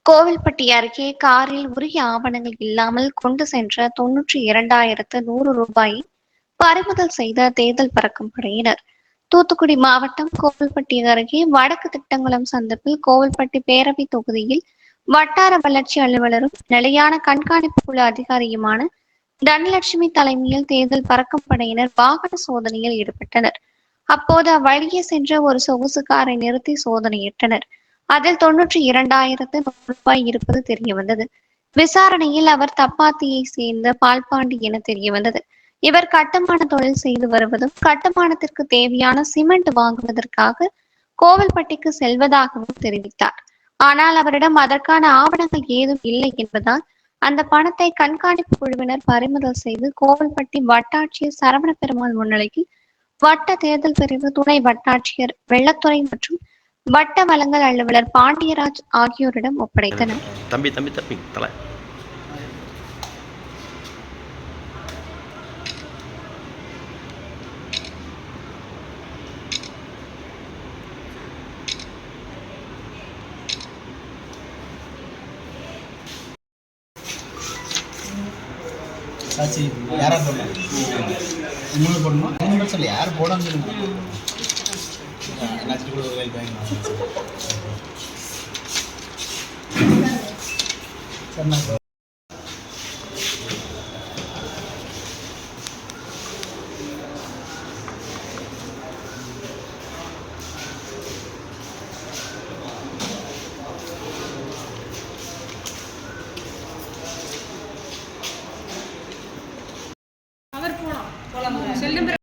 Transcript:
கோவில்பட்டி அருகே காரில் உரிய ஆவணங்கள் இல்லாமல் கொண்டு சென்ற 92,100 பறிமுதல் செய்த தேர்தல் பறக்கும் படையினர். தூத்துக்குடி மாவட்டம் கோவில்பட்டி அருகே வடக்கு திட்டங்குளம் சந்திப்பில் கோவில்பட்டி பேரவை தொகுதியில் வட்டார வளர்ச்சி அலுவலரும் நிலையான கண்காணிப்பு குழு அதிகாரியுமான தனலட்சுமி தலைமையில் தேர்தல் பறக்கும் படையினர் வாகன சோதனையில் ஈடுபட்டனர். அப்போது அவ்வழியே சென்ற ஒரு சொகுசு காரை நிறுத்தி சோதனையிட்டனர். அதில் 92,100 இருப்பது தெரியவந்தது. விசாரணையில் அவர் தப்பாத்தியை சேர்ந்த பால்பாண்டி என தெரியவந்தது. இவர் கட்டுமான தொழில் செய்து வருவதும் கட்டுமானத்திற்கு தேவையான சிமெண்ட் வாங்குவதற்காக கோவில்பட்டிக்கு செல்வதாகவும் தெரிவித்தார். ஆனால் அவரிடம் அதற்கான ஆவணங்கள் ஏதும் இல்லை என்பதால் அந்த பணத்தை கண்காணிப்பு குழுவினர் பறிமுதல் செய்து கோவில்பட்டி வட்டாட்சியர் சரவண பெருமாள் முன்னிலையில் வட்ட தேர்தல் பிரிவு துணை வட்டாட்சியர் வெள்ளத்துறை மற்றும் வட்ட வழங்கல் அலுவலர் பாண்டியராஜ் ஆகியோரிடம் ஒப்படைத்தனர். தம்பி தம்பி தம்பி தலை ஆச்சு யாரா போடலாம் மூணு போடணுமா மூணு பிரச்சனை யார் போடாமல் எல்லாத்துக்கும் கூட ஒரு வேலை வாங்கிக்கலாம்.